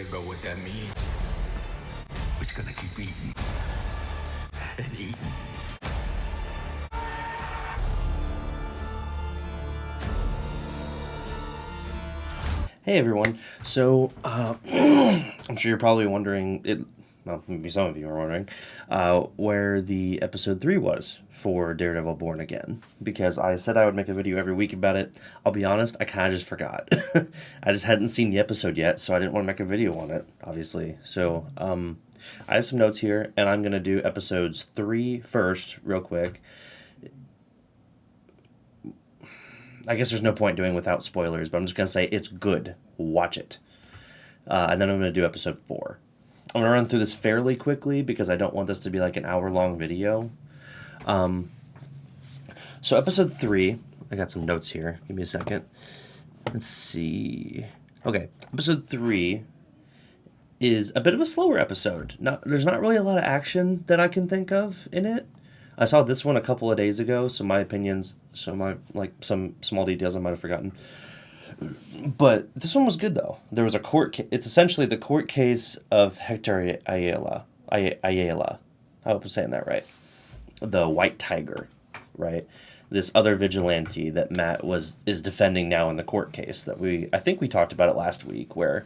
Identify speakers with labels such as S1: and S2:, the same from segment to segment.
S1: but what that means, we're just gonna keep eating and eating.
S2: Hey everyone. So, I'm sure you're probably wondering, well, maybe some of you are wondering, where the episode 3 was for Daredevil Born again. Because I said I would make a video every week about it. I'll be honest, I kind of just forgot. I just hadn't seen the episode yet, so I didn't want to make a video on it, obviously. So, I have some notes here, and I'm going to do episodes 3 first, real quick. I guess there's no point doing without spoilers, but I'm just going to say it's good. Watch it. And then I'm going to do episode 4. I'm going to run through this fairly quickly because I don't want this to be like an hour-long video. So episode 3, I got some notes here. Give me a second. Let's see. Okay, episode 3 is a bit of a slower episode. There's not really a lot of action that I can think of in it. I saw this one a couple of days ago, so my opinions, some small details I might have forgotten. But this one was good, though. There was a it's essentially the court case of Hector Ayala. I hope I'm saying that right. The White Tiger, right? This other vigilante that Matt is defending now in the court case that I think we talked about it last week, where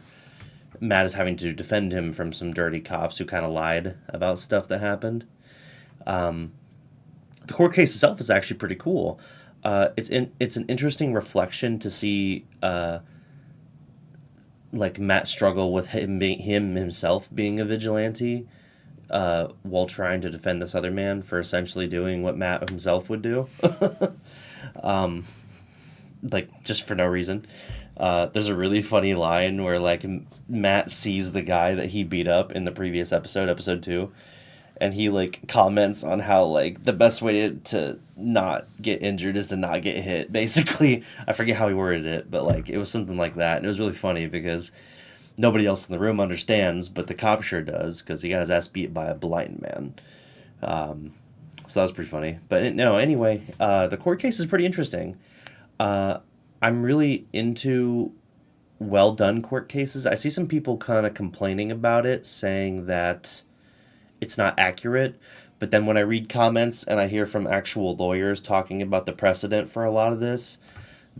S2: Matt is having to defend him from some dirty cops who kind of lied about stuff that happened. The court case itself is actually pretty cool. It's an interesting reflection to see like Matt struggle with himself being a vigilante while trying to defend this other man for essentially doing what Matt himself would do. Like just for no reason. There's a really funny line where like Matt sees the guy that he beat up in the previous episode 2. And he, like, comments on how, like, the best way to not get injured is to not get hit. Basically, I forget how he worded it, but, like, it was something like that. And it was really funny because nobody else in the room understands, but the cop sure does, because he got his ass beat by a blind man. So that was pretty funny. But, no, anyway, the court case is pretty interesting. I'm really into well-done court cases. I see some people kind of complaining about it, saying that it's not accurate, but then when I read comments and I hear from actual lawyers talking about the precedent for a lot of this,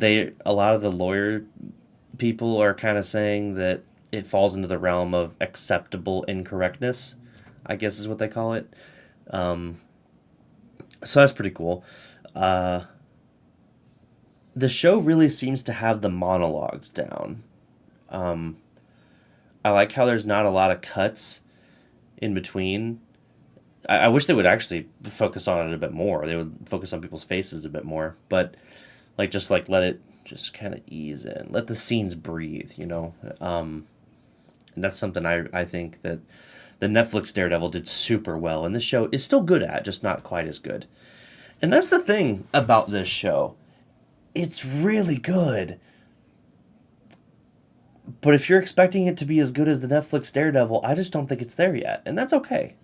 S2: a lot of the lawyer people are kind of saying that it falls into the realm of acceptable incorrectness, I guess is what they call it. So that's pretty cool. The show really seems to have the monologues down. I like how there's not a lot of cuts in between. I wish they would actually focus on it a bit more. They would focus on people's faces a bit more, but just let it just kind of ease in, let the scenes breathe, you know. And that's something I think that the Netflix Daredevil did super well, and this show is still good at, just not quite as good. And that's the thing about this show. It's really good. But if you're expecting it to be as good as the Netflix Daredevil, I just don't think it's there yet. And that's okay.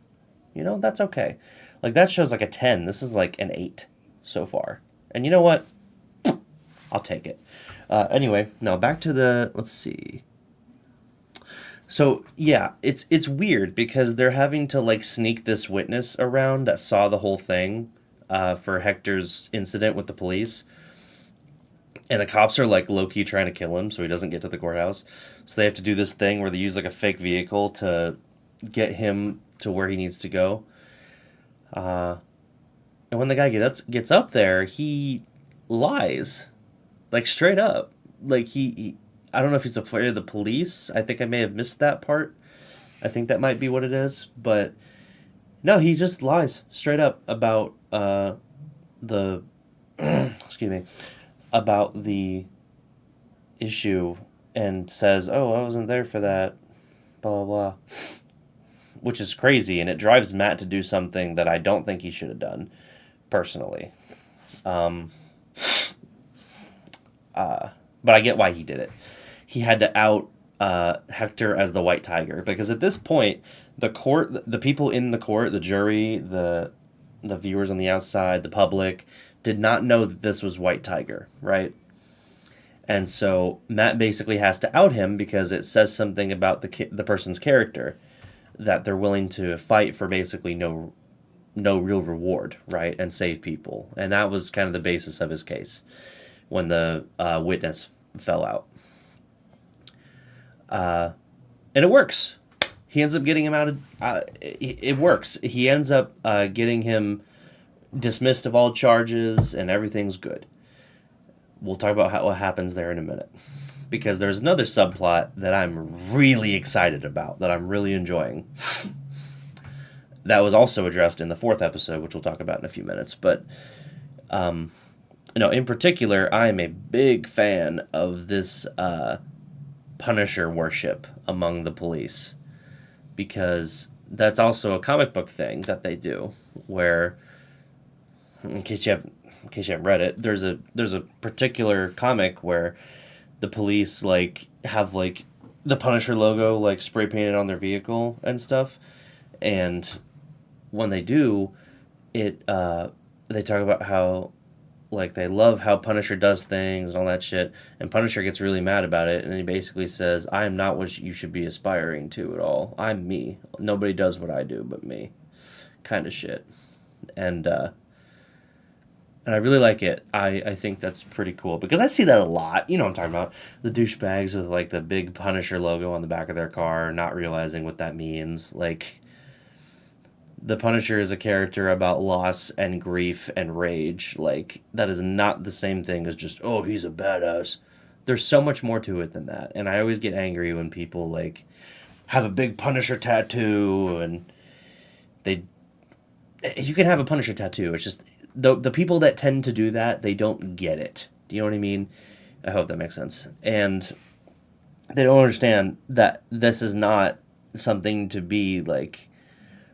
S2: You know, that's okay. Like, that show's like a 10. This is like an 8 so far. And you know what? I'll take it. Anyway, now back to let's see. So, yeah, it's weird because they're having to, like, sneak this witness around that saw the whole thing for Hector's incident with the police. And the cops are, like, low-key trying to kill him so he doesn't get to the courthouse. So they have to do this thing where they use, like, a fake vehicle to get him to where he needs to go. And when the guy gets up there, he lies. Like, straight up. Like, he I don't know if he's afraid of the police. I think I may have missed that part. I think that might be what it is. But, no, he just lies straight up about the... excuse me. About the issue and says, oh, I wasn't there for that, blah, blah, blah. Which is crazy, and it drives Matt to do something that I don't think he should have done, personally. But I get why he did it. He had to out Hector as the White Tiger, because at this point, the court, the people in the court, the jury, the viewers on the outside, the public, did not know that this was White Tiger, right? And so Matt basically has to out him because it says something about the person's character, that they're willing to fight for basically no real reward, right, and save people. And that was kind of the basis of his case when the witness fell out. And it works. He ends up getting him out of. It works. He ends up getting him dismissed of all charges, and everything's good. We'll talk about what happens there in a minute. Because there's another subplot that I'm really excited about, that I'm really enjoying. That was also addressed in the 4th episode, which we'll talk about in a few minutes. But, in particular, I am a big fan of this Punisher worship among the police. Because that's also a comic book thing that they do, where, in case you haven't read it, there's a particular comic where the police have the Punisher logo spray painted on their vehicle and stuff, and when they do it, they talk about how they love how Punisher does things and all that shit, and Punisher gets really mad about it, and he basically says, "I am not what you should be aspiring to at all. I'm me. Nobody does what I do but me," kind of shit, and I really like it. I think that's pretty cool because I see that a lot. You know what I'm talking about. The douchebags with the big Punisher logo on the back of their car, not realizing what that means. The Punisher is a character about loss and grief and rage. That is not the same thing as just, oh, he's a badass. There's so much more to it than that. And I always get angry when people have a big Punisher tattoo, and you can have a Punisher tattoo. It's just the people that tend to do that, they don't get it. Do you know what I mean? I hope that makes sense. And they don't understand that this is not something to be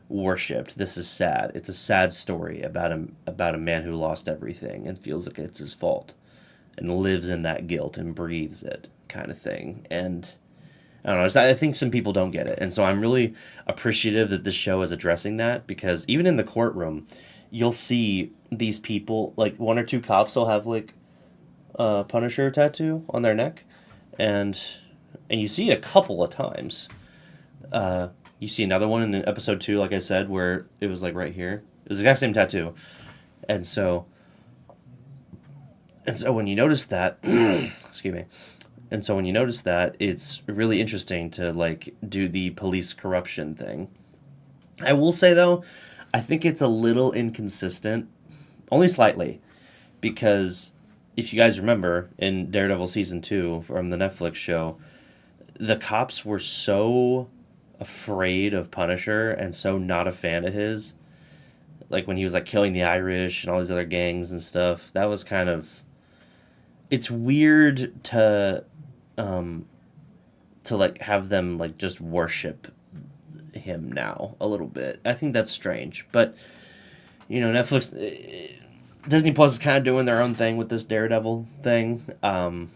S2: worshipped. This is sad. It's a sad story about a man who lost everything and feels like it's his fault and lives in that guilt and breathes it, kind of thing. And I don't know. I think some people don't get it, and so I'm really appreciative that this show is addressing that, because even in the courtroom, you'll see these people, one or two cops will have a Punisher tattoo on their neck, and you see it a couple of times. You see another one in episode 2, like I said, where it was right here. It was the exact same tattoo, and so when you notice that, excuse me. And so when you notice that, it's really interesting to do the police corruption thing. I will say though, I think it's a little inconsistent, only slightly, because if you guys remember in Daredevil season 2 from the Netflix show, the cops were so afraid of Punisher and so not a fan of his. When he was killing the Irish and all these other gangs and stuff, that was kind of, it's weird to have them just worship him now a little bit. I think that's strange, but Netflix, Disney Plus is kind of doing their own thing with this Daredevil thing. All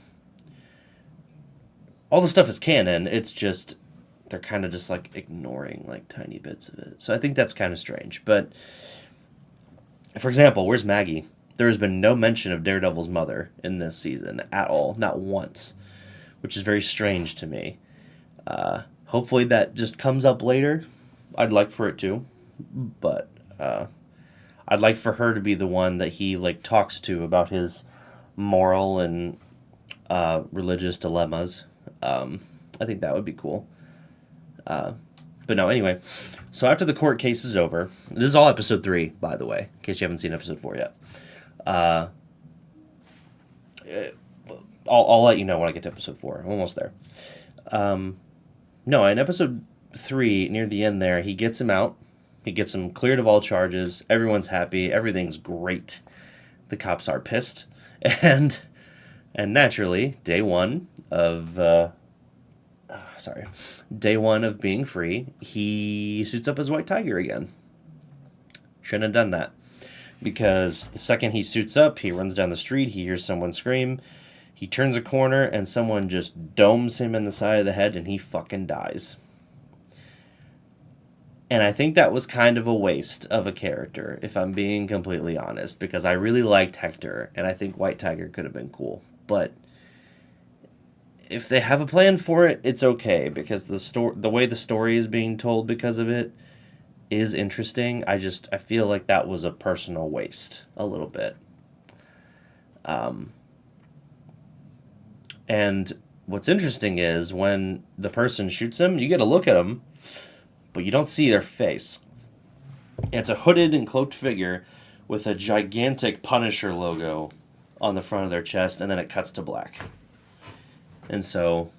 S2: the stuff is canon. It's just they're kind of just ignoring tiny bits of it. So I think that's kind of strange. But for example, where's Maggie? There has been no mention of Daredevil's mother in this season at all, not once, which is very strange to me. Hopefully that just comes up later. I'd like for it to, but I'd like for her to be the one that he talks to about his moral and religious dilemmas. I think that would be cool. But no, anyway. So after the court case is over, this is all episode 3, by the way, in case you haven't seen episode 4 yet. I'll let you know when I get to episode 4. I'm almost there. No, in episode 3, near the end there, he gets him out. He gets him cleared of all charges. Everyone's happy. Everything's great. The cops are pissed. And naturally, day one of being free, he suits up as White Tiger again. Shouldn't have done that. Because the second he suits up, he runs down the street, he hears someone scream, he turns a corner, and someone just domes him in the side of the head, and he fucking dies. And I think that was kind of a waste of a character, if I'm being completely honest, because I really liked Hector, and I think White Tiger could have been cool. But if they have a plan for it, it's okay because the way the story is being told because of it is interesting. I feel like that was a personal waste a little bit. And what's interesting is when the person shoots him, you get a look at him, but you don't see their face. It's a hooded and cloaked figure with a gigantic Punisher logo on the front of their chest, and then it cuts to black. And so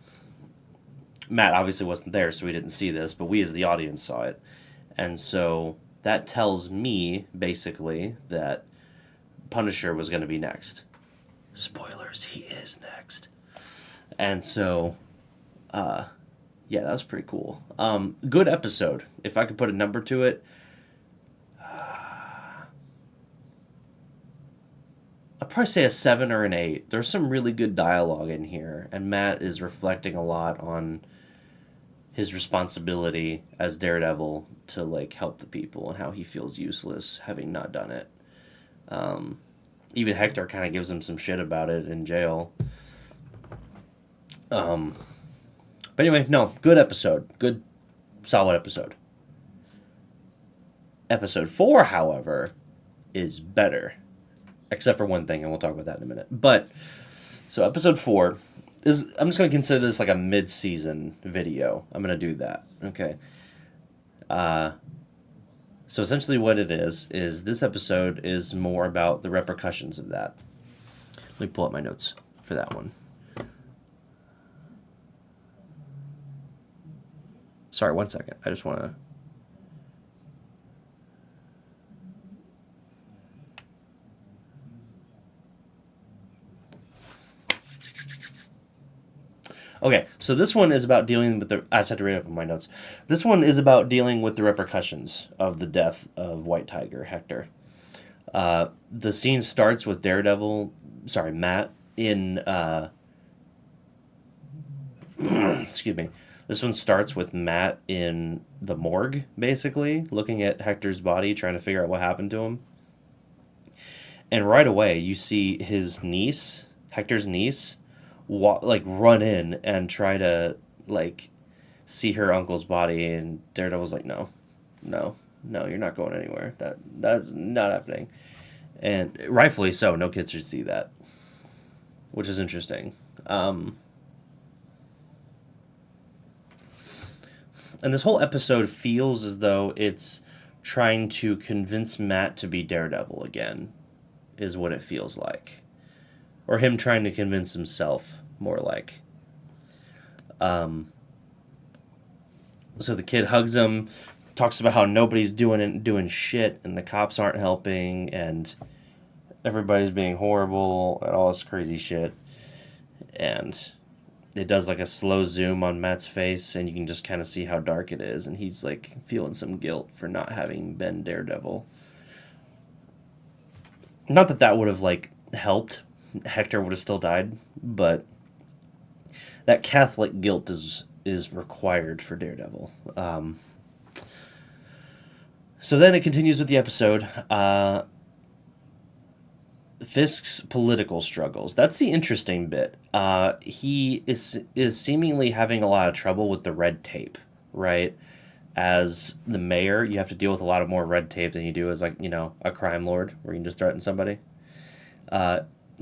S2: Matt obviously wasn't there, so we didn't see this, but we as the audience saw it. And so that tells me, basically, that Punisher was going to be next. Spoilers, he is next. And so, yeah, that was pretty cool. Good episode. If I could put a number to it, I'd probably say a 7 or an 8. There's some really good dialogue in here, and Matt is reflecting a lot on his responsibility as Daredevil to, like, help the people and how he feels useless having not done it. Even Hector kind of gives him some shit about it in jail. But anyway, no, good episode. Good, solid episode. Episode 4, however, is better. Except for one thing, and we'll talk about that in a minute. But, so episode 4 is, I'm just going to consider this like a mid-season video. I'm going to do that, okay? So essentially what it is this episode is more about the repercussions of that. Let me pull up my notes for that one. Sorry, one second. I just want to... Okay, so this one is about dealing with the... I just had to read up on my notes. This one is about dealing with the repercussions of the death of White Tiger, Hector. The scene starts with Matt, in... excuse me. This one starts with Matt in the morgue, basically, looking at Hector's body, trying to figure out what happened to him. And right away, you see his niece, Hector's niece, run in and try to, like, see her uncle's body, and Daredevil's like, no, you're not going anywhere. That's not happening. And rightfully so, no kid should see that, which is interesting. And this whole episode feels as though it's trying to convince Matt to be Daredevil again, is what it feels like. Or him trying to convince himself, more like. So the kid hugs him, talks about how nobody's doing shit, and the cops aren't helping, and everybody's being horrible, and all this crazy shit. And it does like a slow zoom on Matt's face, and you can just kind of see how dark it is, and he's like feeling some guilt for not having been Daredevil. Not that that would have like helped. Hector would have still died, but that Catholic guilt is required for Daredevil. So then it continues with the episode. Fisk's political struggles. That's the interesting bit. He is seemingly having a lot of trouble with the red tape, right? As the mayor, you have to deal with a lot of more red tape than you do as, like, you know, a crime lord where you can just threaten somebody.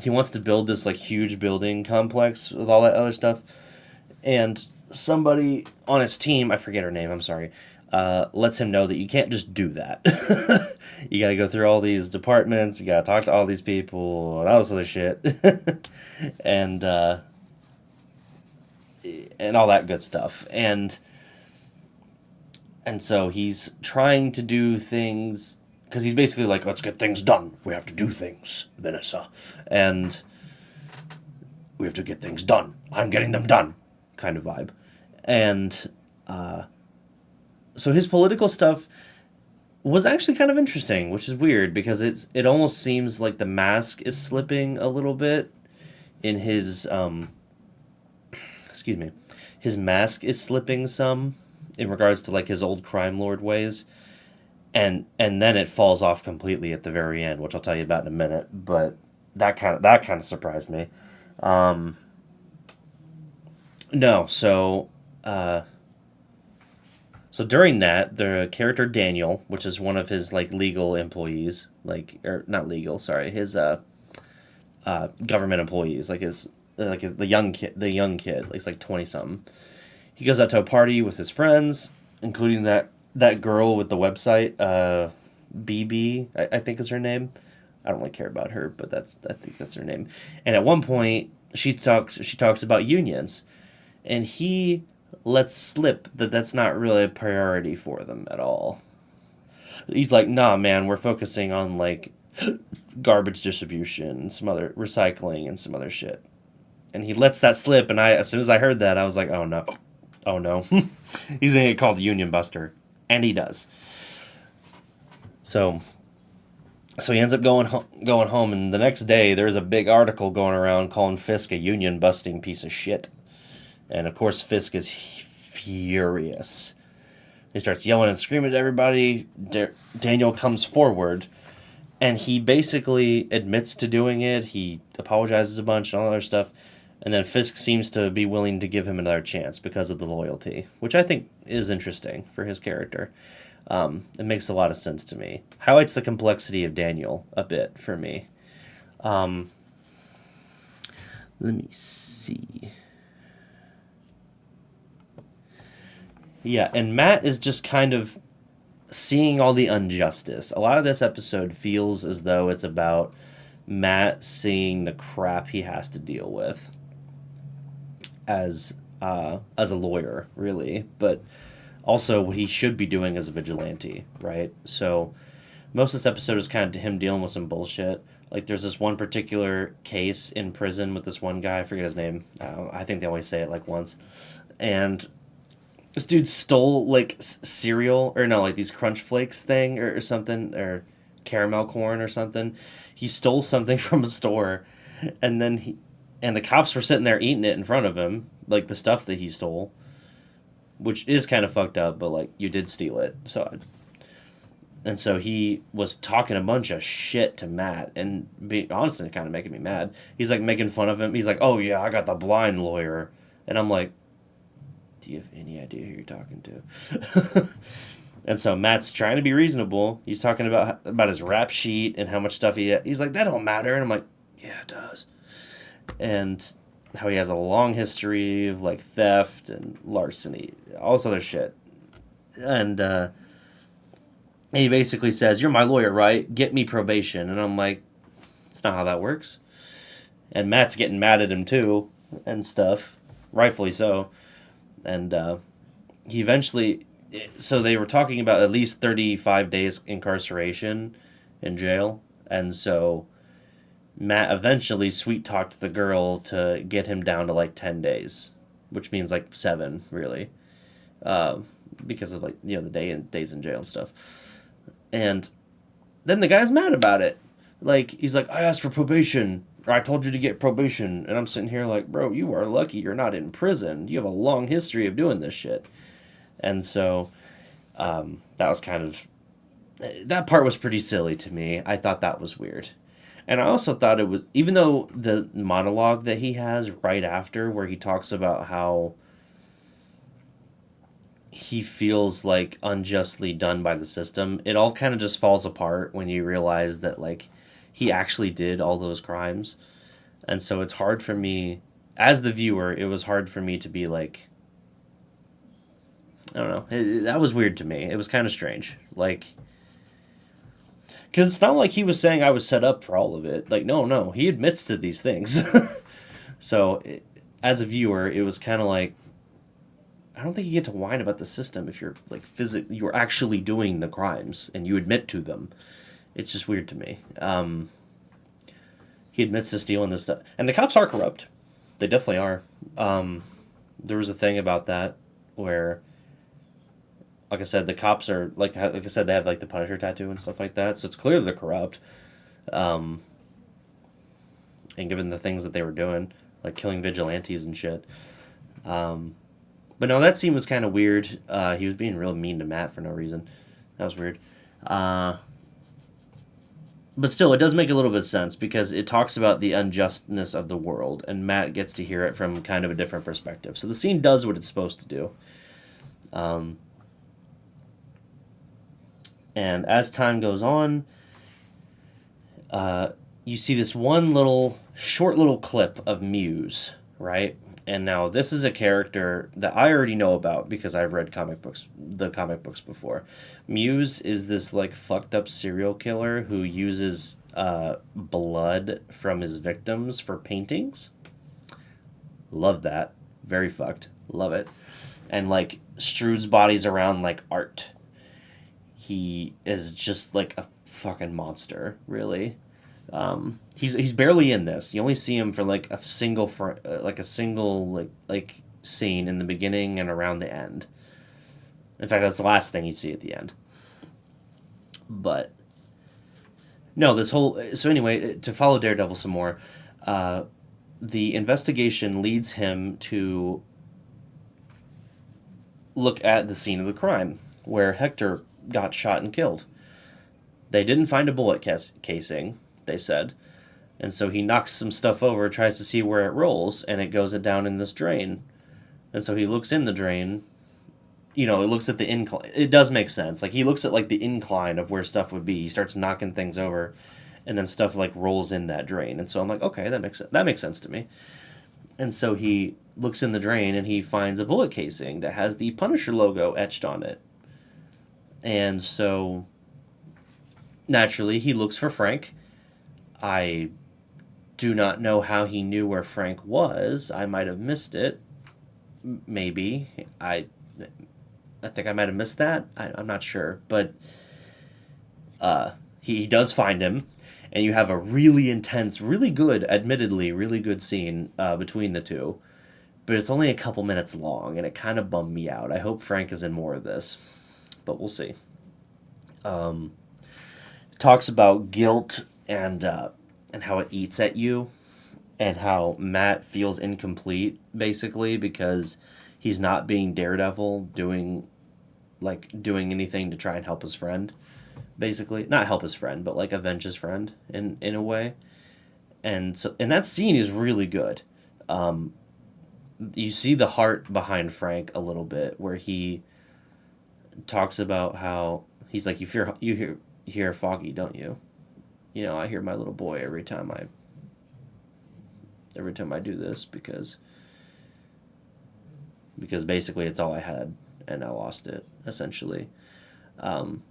S2: He wants to build this, like, huge building complex with all that other stuff. And somebody on his team, I forget her name, I'm sorry, lets him know that you can't just do that. You gotta go through all these departments, you gotta talk to all these people, and all this other shit. and all that good stuff. And so he's trying to do things, because he's basically like, let's get things done. We have to do things, Vanessa. And we have to get things done. I'm getting them done, kind of vibe. And so his political stuff was actually kind of interesting, which is weird, because it almost seems like the mask is slipping a little bit in his, excuse me, his mask is slipping some in regards to like his old crime lord ways, and then it falls off completely at the very end, which I'll tell you about in a minute. But that kind of surprised me. No, so during that, the character Daniel, which is one of his like legal employees, like or not legal, sorry, his government employees, like his the young kid, like he's like 20 something. He goes out to a party with his friends, including that girl with the website, BB, I think is her name. I don't really care about her, but I think that's her name. And at one point, she talks about unions, and he lets slip that that's not really a priority for them at all. He's like, nah, man, we're focusing on like garbage distribution and some other recycling and some other shit. And he lets that slip, and as soon as I heard that, I was like, oh no, oh no, he's gonna get called Union Buster, and he does. So so he ends up going home, and the next day there's a big article going around calling Fisk a union busting piece of shit, and of course Fisk is furious. He starts yelling and screaming at everybody. Daniel comes forward, and he basically admits to doing it. He apologizes a bunch and all that other stuff, and then Fisk seems to be willing to give him another chance because of the loyalty, which I think is interesting for his character. It makes a lot of sense to me. Highlights the complexity of Daniel a bit for me. Um, Let me see. Yeah, and Matt is just kind of seeing all the injustice. A lot of this episode feels as though it's about Matt seeing the crap he has to deal with as a lawyer, really, but also what he should be doing as a vigilante, right? So most of this episode is kind of him dealing with some bullshit. Like there's this one particular case in prison with this one guy. I forget his name. I think they only say it like once, and this dude stole like cereal or no, like these Crunch Flakes thing or something or caramel corn or something. He stole something from a store, and and the cops were sitting there eating it in front of him, like the stuff that he stole, which is kind of fucked up. But like you did steal it, so he was talking a bunch of shit to Matt, and honestly, kind of making me mad. He's like making fun of him. He's like, "Oh yeah, I got the blind lawyer," and I'm like, do you have any idea who you're talking to? And so Matt's trying to be reasonable. He's talking about his rap sheet and how much stuff he's like, that don't matter. And I'm like, yeah, it does. And how he has a long history of like theft and larceny, all this other shit. And he basically says, "You're my lawyer, right? Get me probation." And I'm like, it's not how that works. And Matt's getting mad at him too and stuff, rightfully so. And he eventually, so they were talking about at least 35 days incarceration in jail, and so Matt eventually sweet talked the girl to get him down to like 10 days, which means like 7 really, uh, because of like the days in jail and stuff. And then the guy's mad about it. Like he's like, I asked for probation, or I told you to get probation, and I'm sitting here like, bro, you are lucky you're not in prison. You have a long history of doing this shit. And so that was kind of that part was pretty silly to me. I thought that was weird. And I also thought it was, even though the monologue that he has right after, where he talks about how he feels like unjustly done by the system, it all kind of just falls apart when you realize that like he actually did all those crimes. And so it's hard for me, as the viewer, it was hard for me to be like, I don't know. That was weird to me. It was kind of strange. Like, because it's not like he was saying I was set up for all of it. Like, no. He admits to these things. So, as a viewer, it was kind of like, I don't think you get to whine about the system if you're, like, you're actually doing the crimes and you admit to them. It's just weird to me. He admits to stealing this stuff. And the cops are corrupt. They definitely are. There was a thing about that where, like I said, the cops are like I said, they have like the Punisher tattoo and stuff like that. So it's clear they're corrupt. And given the things that they were doing, like killing vigilantes and shit. But no, that scene was kind of weird. He was being real mean to Matt for no reason. That was weird. but still, it does make a little bit of sense because it talks about the unjustness of the world, and Matt gets to hear it from kind of a different perspective. So the scene does what it's supposed to do. Um, and as time goes on, you see this one little short little clip of Muse, right? And now this is a character that I already know about because I've read the comic books before. Muse is this like fucked up serial killer who uses blood from his victims for paintings. Love that. Very fucked. Love it. And like strews bodies around like art. He is just like a fucking monster, really. He's barely in this. You only see him for like a single like scene in the beginning and around the end. In fact, that's the last thing you see at the end. But no, this whole so anyway, to follow Daredevil some more, the investigation leads him to look at the scene of the crime where Hector got shot and killed. They didn't find a bullet casing, they said. And so he knocks some stuff over, tries to see where it rolls, and it goes down in this drain. And so he looks in the drain. You know, it looks at the incline. It does make sense. Like, he looks at, like, the incline of where stuff would be. He starts knocking things over, and then stuff, like, rolls in that drain. And so I'm like, okay, that makes sense to me. And so he looks in the drain, and he finds a bullet casing that has the Punisher logo etched on it. And so, naturally, he looks for Frank. I do not know how he knew where Frank was. I might have missed it. Maybe. I think I might have missed that. I'm not sure. But he does find him. And you have a really intense, really good, admittedly, really good scene between the two. But it's only a couple minutes long, and it kind of bummed me out. I hope Frank is in more of this. But we'll see. Talks about guilt and how it eats at you, and how Matt feels incomplete, basically, because he's not being Daredevil, doing anything to try and help his friend, basically. Not help his friend, but like avenge his friend in a way. And that scene is really good. You see the heart behind Frank a little bit, where he talks about how he's like, you hear Foggy, don't you? You know, I hear my little boy every time I do this because basically it's all I had and I lost it, essentially. And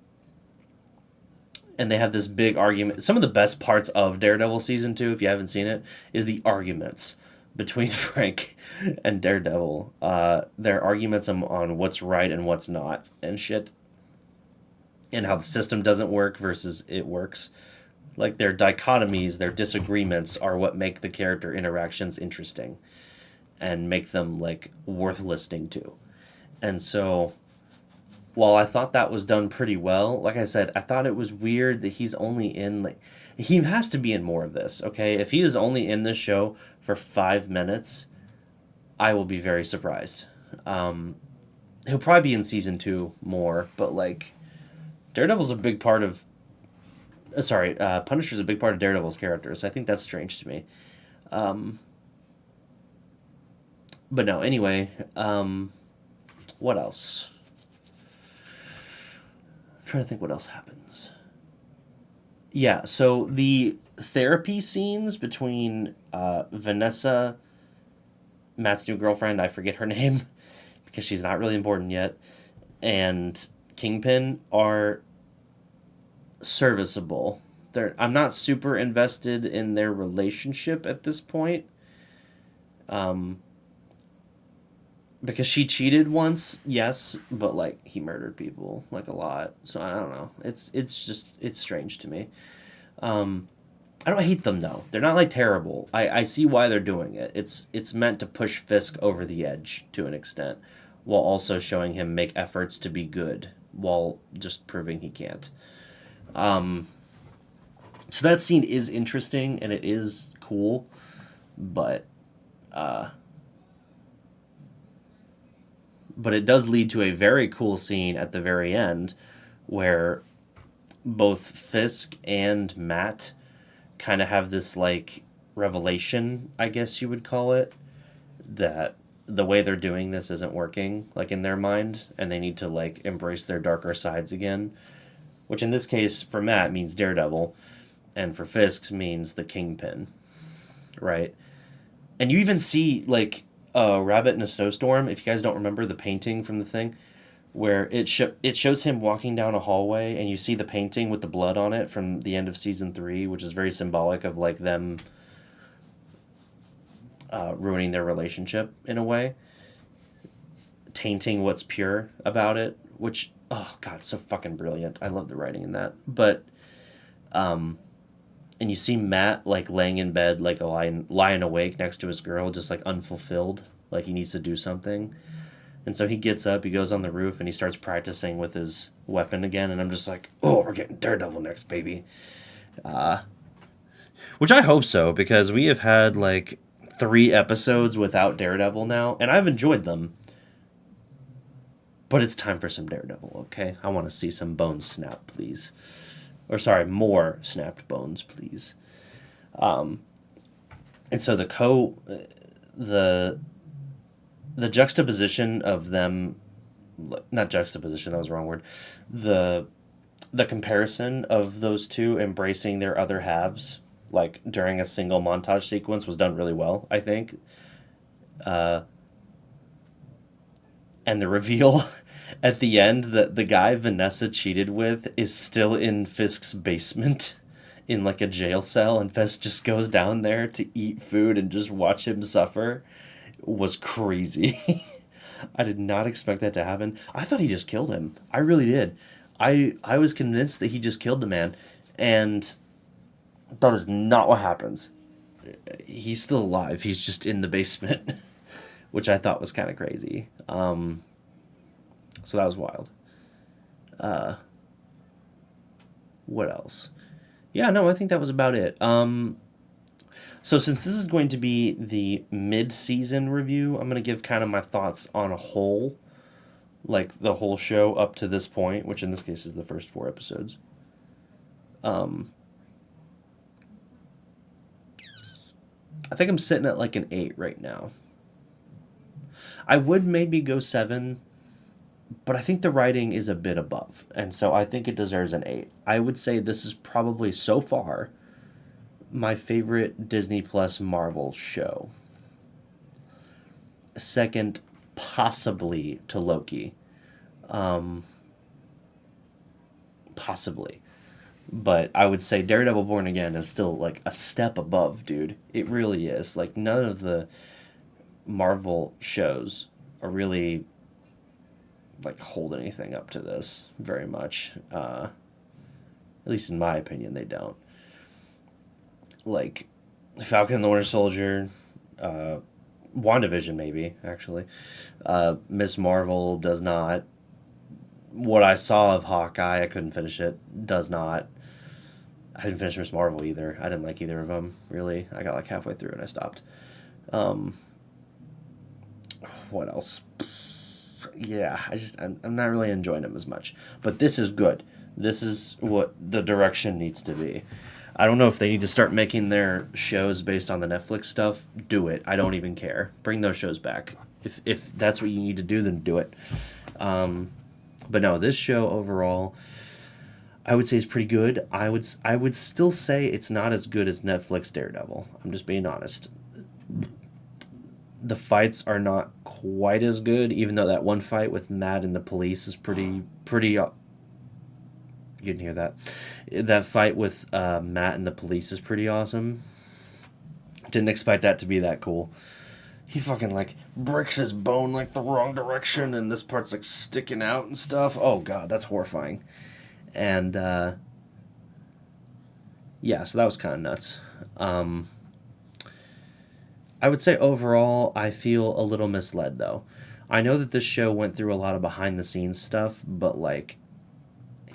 S2: they have this big argument. Some of the best parts of Daredevil season 2, if you haven't seen it, is the arguments between Frank and Daredevil. Their arguments on what's right and what's not and shit. And how the system doesn't work versus it works. Like, their dichotomies, their disagreements are what make the character interactions interesting. And make them, like, worth listening to. And so, while I thought that was done pretty well, like I said, I thought it was weird that he's only in, like... He has to be in more of this, okay? If he is only in this show for 5 minutes, I will be very surprised. He'll probably be in season 2 more, but, like... Daredevil's a big part of... Punisher's a big part of Daredevil's character, so I think that's strange to me. But no, anyway, what else? I'm trying to think what else happens. Yeah, so the therapy scenes between Vanessa, Matt's new girlfriend, I forget her name, because she's not really important yet, and Kingpin are serviceable. I'm not super invested in their relationship at this point. Because she cheated once, yes, but like he murdered people like a lot. So I don't know. It's strange to me. I don't hate them though. They're not like terrible. I see why they're doing it. It's meant to push Fisk over the edge to an extent, while also showing him make efforts to be good while just proving he can't. So that scene is interesting and it is cool, but it does lead to a very cool scene at the very end where both Fisk and Matt kind of have this like revelation, I guess you would call it, that the way they're doing this isn't working, like in their mind, and they need to like embrace their darker sides again. Which in this case, for Matt, means Daredevil, and for Fisk means the Kingpin, right? And you even see like a rabbit in a snowstorm. If you guys don't remember the painting from the thing, where it shows him walking down a hallway, and you see the painting with the blood on it from the end of season 3, which is very symbolic of like them ruining their relationship in a way, tainting what's pure about it. Which, oh god, so fucking brilliant. I love the writing in that. But and you see Matt like laying in bed like lying awake next to his girl, just like unfulfilled, like he needs to do something. And so he gets up, he goes on the roof, and he starts practicing with his weapon again. And I'm just like, oh, we're getting Daredevil next, baby. Which I hope so, because we have had like 3 episodes without Daredevil now, and I've enjoyed them. But it's time for some Daredevil, okay? I want to see some bones snap, please. Or sorry, more snapped bones, please. And so the juxtaposition of them, not juxtaposition, that was the wrong word. The comparison of those two embracing their other halves, like during a single montage sequence, was done really well, I think. And the reveal at the end that the guy Vanessa cheated with is still in Fisk's basement in like a jail cell, and Fisk just goes down there to eat food and just watch him suffer was crazy. I did not expect that to happen. I thought he just killed him. I really did. I was convinced that he just killed the man, and that is not what happens. He's still alive. He's just in the basement, which I thought was kind of crazy. So that was wild. What else? Yeah, no, I think that was about it. So since this is going to be the mid-season review, I'm going to give kind of my thoughts on a whole, like the whole show up to this point, which in this case is the first 4 episodes. I think I'm sitting at like an 8 right now. I would maybe go 7, but I think the writing is a bit above, and so I think it deserves an 8. I would say this is probably so far my favorite Disney Plus Marvel show. Second, possibly to Loki. Possibly. But I would say Daredevil Born Again is still like a step above, dude. It really is. Like none of the Marvel shows are really like hold anything up to this very much. At least in my opinion, they don't. Like Falcon and the Winter Soldier, WandaVision maybe actually. Miss Marvel does not. What I saw of Hawkeye, I couldn't finish it. Does not. I didn't finish Miss Marvel either. I didn't like either of them really. I got like halfway through and I stopped. What else? Yeah, I'm not really enjoying them as much. But this is good. This is what the direction needs to be. I don't know if they need to start making their shows based on the Netflix stuff. Do it. I don't even care. Bring those shows back. If that's what you need to do, then do it. But no, this show overall, I would say is pretty good. I would still say it's not as good as Netflix Daredevil. I'm just being honest. The fights are not quite as good, even though that one fight with Matt and the police is pretty. You didn't hear that. That fight with Matt and the police is pretty awesome. Didn't expect that to be that cool. He fucking like breaks his bone like the wrong direction, and this part's like sticking out and stuff. Oh god, that's horrifying. And yeah, so that was kind of nuts. I would say overall, I feel a little misled though. I know that this show went through a lot of behind the scenes stuff, but like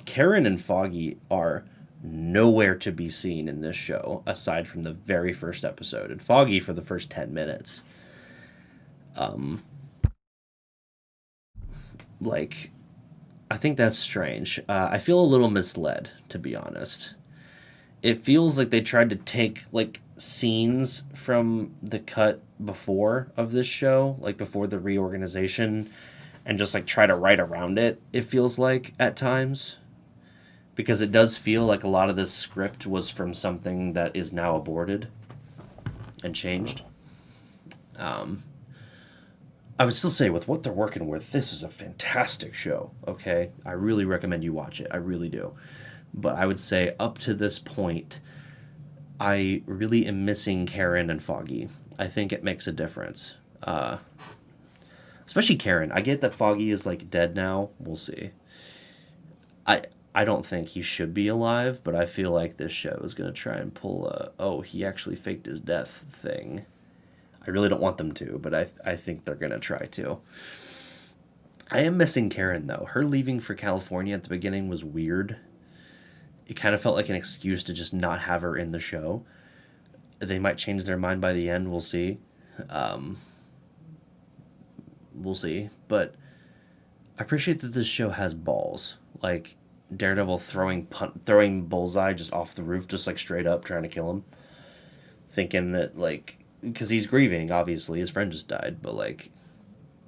S2: Karen and Foggy are nowhere to be seen in this show aside from the very first episode, and Foggy for the first 10 minutes. Like I think that's strange. I feel a little misled, to be honest. It feels like they tried to take like scenes from the cut before of this show, like before the reorganization, and just like try to write around it. It feels like at times, because it does feel like a lot of this script was from something that is now aborted and changed. I would still say with what they're working with, this is a fantastic show. Okay, I really recommend you watch it. I really do. But I would say up to this point, I really am missing Karen and Foggy. I think it makes a difference. Especially Karen. I get that Foggy is like dead now. We'll see. I I don't think he should be alive, but I feel like this show is gonna try and pull a oh he actually faked his death thing. I really don't want them to, but I think they're gonna try to. I am missing Karen though. Her leaving for California at the beginning was weird. It kind of felt like an excuse to just not have her in the show. They might change their mind by the end. We'll see. Um, we'll see. But I appreciate that this show has balls. Like Daredevil throwing Bullseye just off the roof, just like straight up, trying to kill him. Thinking that like because he's grieving, obviously his friend just died, but like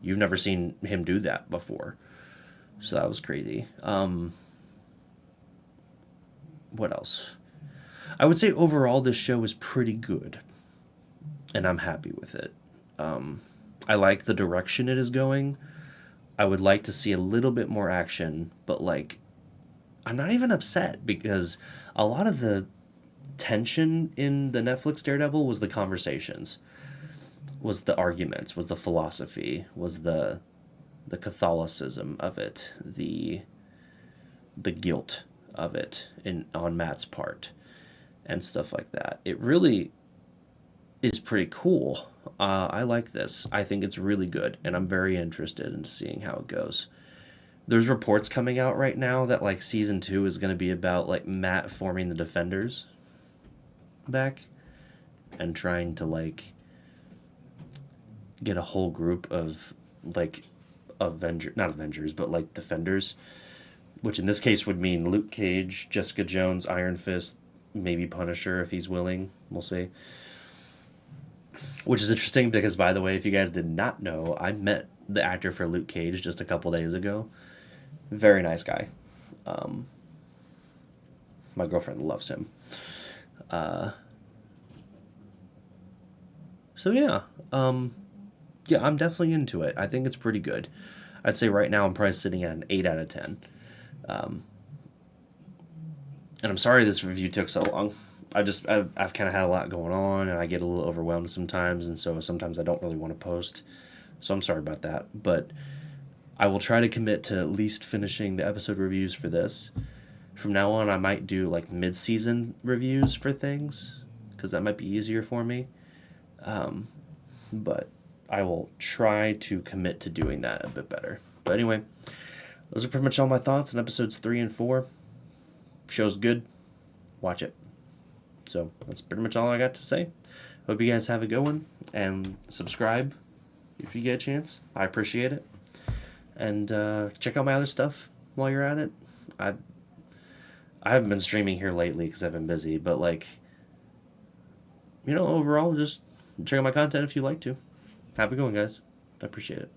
S2: you've never seen him do that before, so that was crazy. What else? I would say overall this show is pretty good, and I'm happy with it. I like the direction it is going. I would like to see a little bit more action, but like, I'm not even upset because a lot of the tension in the Netflix Daredevil was the conversations, was the arguments, was the philosophy, was the Catholicism of it, the guilt of it in on Matt's part and stuff like that. It really is pretty cool. I like this. I think it's really good, and I'm very interested in seeing how it goes. There's reports coming out right now that like season 2 is going to be about like Matt forming the Defenders back and trying to like get a whole group of like not Avengers, but like Defenders, which in this case would mean Luke Cage, Jessica Jones, Iron Fist, maybe Punisher if he's willing. We'll see. Which is interesting because, by the way, if you guys did not know, I met the actor for Luke Cage just a couple days ago. Very nice guy. My girlfriend loves him. So yeah, yeah, I'm definitely into it. I think it's pretty good. I'd say right now I'm probably sitting at an 8 out of 10. And I'm sorry this review took so long. I've kind of had a lot going on, and I get a little overwhelmed sometimes, and so sometimes I don't really want to post. So I'm sorry about that, but I will try to commit to at least finishing the episode reviews for this. From now on, I might do like mid-season reviews for things, because that might be easier for me. But I will try to commit to doing that a bit better. But anyway, those are pretty much all my thoughts on episodes 3 and 4. Show's good. Watch it. So that's pretty much all I got to say. Hope you guys have a good one, and subscribe if you get a chance. I appreciate it. And check out my other stuff while you're at it. I haven't been streaming here lately because I've been busy, but like, overall, just check out my content if you like to. Have a good one, guys. I appreciate it.